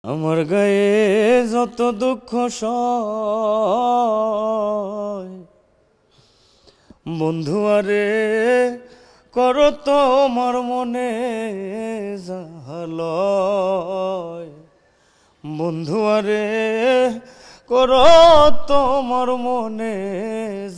আমার গায়ে যত দুঃখ সয় বন্ধু আরে করো তোমার মনে জাহালয় বন্ধু আরে করো তোমার মনে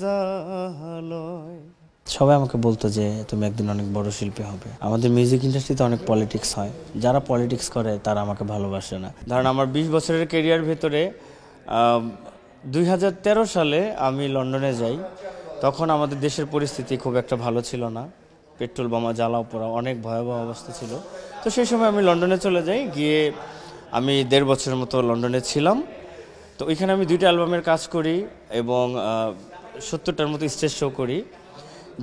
জাহালয়। সবাই আমাকে বলতো যে তুমি একদিন অনেক বড় শিল্পী হবে। আমাদের মিউজিক ইন্ডাস্ট্রিতে অনেক পলিটিক্স হয়, যারা পলিটিক্স করে তারা আমাকে ভালোবাসে না। ধরেন আমার 20 বছরের ক্যারিয়ার ভেতরে 2013 সালে আমি লন্ডনে যাই। তখন আমাদের দেশের পরিস্থিতি খুব একটা ভালো ছিল না, পেট্রোল বোমা জ্বালাও পোড়া অনেক ভয়াবহ অবস্থা ছিল। তো সেই সময় আমি লন্ডনে চলে যাই, গিয়ে আমি 1.5 বছরের মতো লন্ডনে ছিলাম। তো ওইখানে আমি 2টা অ্যালবামের কাজ করি এবং 70টার মতো স্টেজ শো করি।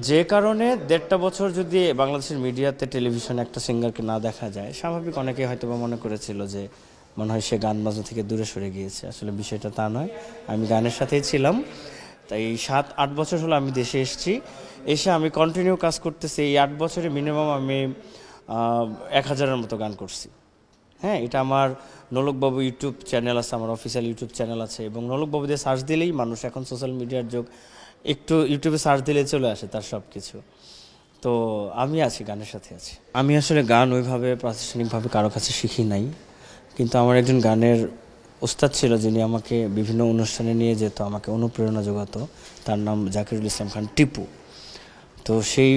যে কারণে 1.5 বছর যদি বাংলাদেশের মিডিয়াতে টেলিভিশনে একটা সিঙ্গারকে না দেখা যায়, স্বাভাবিক অনেকে হয়তো বা মনে করেছিল যে মনে হয় সে গান বাজনা থেকে দূরে সরে গিয়েছে। আসলে বিষয়টা তা নয়, আমি গানের সাথেই ছিলাম। তাই 7-8 বছর হলো আমি দেশে এসেছি, এসে আমি কন্টিনিউ কাজ করতেছি। এই 8 বছরে মিনিমাম আমি 1000-এর মতো গান করছি। হ্যাঁ, এটা আমার নোলকবাবু ইউটিউব চ্যানেল আছে, আমার অফিসিয়াল ইউটিউব চ্যানেল আছে, এবং নোলকবাবু দিয়ে সার্চ দিলেই মানুষ, এখন সোশ্যাল মিডিয়ার যুগ, একটু ইউটিউবে সার্চ দিলে চলে আসে তার সব কিছু। তো আমি আছি, গানের সাথে আছি। আমি আসলে গান ওইভাবে প্রাতিষ্ঠানিকভাবে কারো কাছে শিখি নাই, কিন্তু আমার একজন গানের ওস্তাদ ছিল যিনি আমাকে বিভিন্ন অনুষ্ঠানে নিয়ে যেত, আমাকে অনুপ্রেরণা যোগাতো। তার নাম জাকিরুল ইসলাম খান টিপু। তো সেই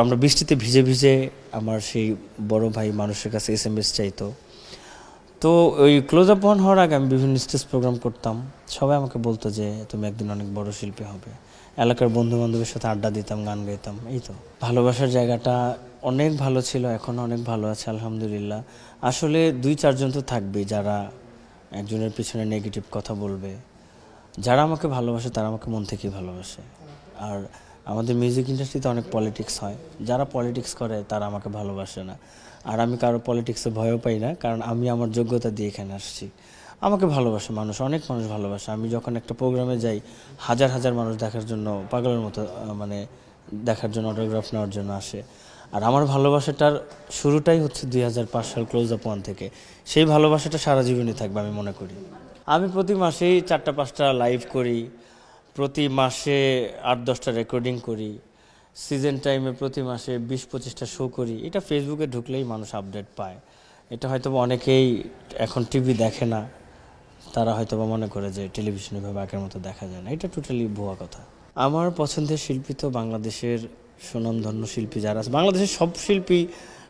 আমরা বৃষ্টিতে ভিজে ভিজে আমার সেই বড় ভাই মানুষের কাছে SMS চাইতো। তো ওই ক্লোজ আপ ওয়ান হওয়ার আগে আমি বিভিন্ন স্টেজ প্রোগ্রাম করতাম। সবাই আমাকে বলতো যে তুমি একদিন অনেক বড় শিল্পী হবে। এলাকার বন্ধু বান্ধবের সাথে আড্ডা দিতাম, গান গাইতাম। এই তো ভালোবাসার জায়গাটা অনেক ভালো ছিল, এখনও অনেক ভালো আছে আলহামদুলিল্লাহ। আসলে 2-4 জন তো থাকবেই যারা একজনের পিছনে নেগেটিভ কথা বলবে। যারা আমাকে ভালোবাসে তারা আমাকে মন থেকেই ভালোবাসে। আর আমাদের মিউজিক ইন্ডাস্ট্রিতে অনেক পলিটিক্স হয়, যারা পলিটিক্স করে তারা আমাকে ভালোবাসে না। আর আমি কারো পলিটিক্সে ভয়ও পাই না, কারণ আমি আমার যোগ্যতা দিয়ে এখানে আসছি। আমাকে ভালোবাসে মানুষ, অনেক মানুষ ভালোবাসে। আমি যখন একটা প্রোগ্রামে যাই, হাজার হাজার মানুষ দেখার জন্য পাগলের মতো মানে দেখার জন্য, অটোগ্রাফ নেওয়ার জন্য আসে। আর আমার ভালোবাসাটার শুরুটাই হচ্ছে 2005 সাল ক্লোজ আপ ওয়ান থেকে। সেই ভালোবাসাটা সারা জীবনই থাকবে আমি মনে করি। আমি প্রতি মাসেই 4টা-5টা লাইভ করি, প্রতি মাসে 8-10টা রেকর্ডিং করি, সিজন টাইমে প্রতি মাসে 20-25টা শো করি। এটা ফেসবুকে ঢুকলেই মানুষ আপডেট পায়। এটা হয়তো অনেকেই এখন টিভি দেখে না, তারা হয়তো বা মনে করে যে টেলিভিশনে ভাবে আগের মতো দেখা যায় না। এটা টোটালি ভুয়া কথা। আমার পছন্দের শিল্পী তো বাংলাদেশের সুনামধন্য শিল্পী যারা আছে, বাংলাদেশের সব শিল্পী,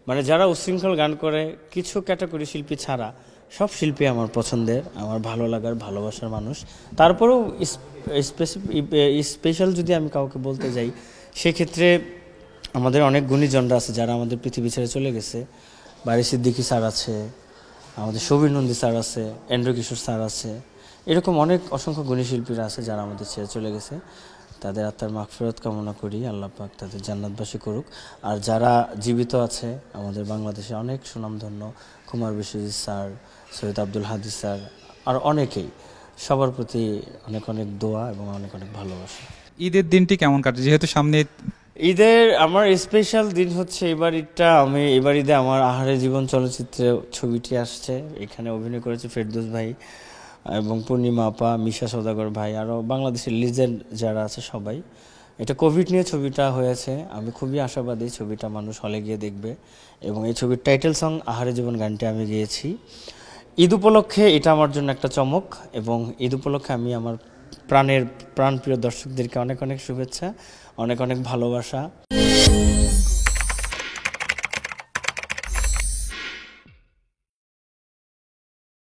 মানে যারা উচ্ছৃঙ্খল গান করে, কিছু ক্যাটাগরি শিল্পী ছাড়া সব শিল্পী আমার পছন্দের, আমার ভালো লাগার, ভালোবাসার মানুষ। তারপরেও স্পেশাল যদি আমি কাউকে বলতে যাই, সেক্ষেত্রে আমাদের অনেক গুণীজনরা আছে যারা আমাদের পৃথিবী ছেড়ে চলে গেছে। বারি সিদ্দিকী স্যার আছে, আমাদের শবীর নন্দী স্যার আছে, এন্ড্রু কিশোর স্যার আছে, এরকম অনেক অসংখ্য গুণী শিল্পীরা আছে যারা আমাদের ছেড়ে চলে গেছে। তাদের আত্মার মাগফিরাত কামনা করি, আল্লাহ পাক তাদের জান্নাতবাসী করুক। আর যারা জীবিত আছে আমাদের বাংলাদেশে অনেক সুনামধন্য, কুমার বিশ্বজিৎ স্যার, সৈয়দ আব্দুল হাদী স্যার, আর অনেকেই, সবার প্রতি অনেক অনেক দোয়া এবং অনেক অনেক ভালোবাসা। ঈদের দিনটি কেমন কাটে, যেহেতু সামনে ঈদের আমার স্পেশাল দিন হচ্ছে এবার ঈদটা। আমি এবার ঈদে আমার আহারে জীবন চলচ্চিত্রে ছবিটি আসছে, এখানে অভিনয় করেছে ফেরদৌস ভাই এবং পূর্ণিমা আপা, মিশা সওদাগর ভাই, আরও বাংলাদেশের লিজেন্ড যারা আছে সবাই। এটা কোভিড নিয়ে ছবিটা হয়েছে, আমি খুবই আশাবাদী ছবিটা মানুষ হলে গিয়ে দেখবে। এবং এই ছবির টাইটেল সং আহারে জীবন গানটি আমি গেয়েছি। ঈদ উপলক্ষে এটা আমার জন্য একটা চমক, এবং ঈদ উপলক্ষে আমি আমার প্রাণপ্রিয় দর্শকদেরকে অনেক অনেক শুভেচ্ছা, অনেক অনেক ভালোবাসা।